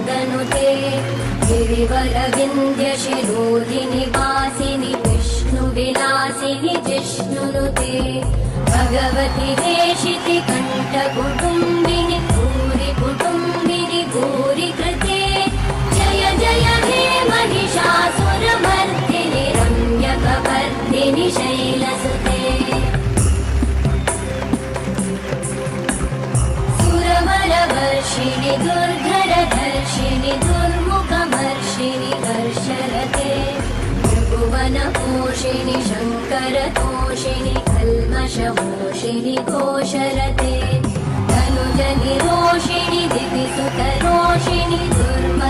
योगनुते गिरिवरविन्द्यशिरोधिनि वासिनि विष्णुविलासिनि जिष्णुनुते भगवति देशिति कण्ठकुटुम्बिनि भूरि कुटुम्बिनि भूरि कृते जय जय हे महिषासुरमर्दिनि रम्यकवर्धिनि शैलसुते सुरवरवर्षिणि दुर्धरधर्षिणि दुर्मुखमर्षिणि हर्षरते त्रिभुवनपोषिणि शङ्करतोषिणि कल्मषमोषिणि घोषरते तनुजनिरोषिणि दिविसुतरोषिणि दुर्म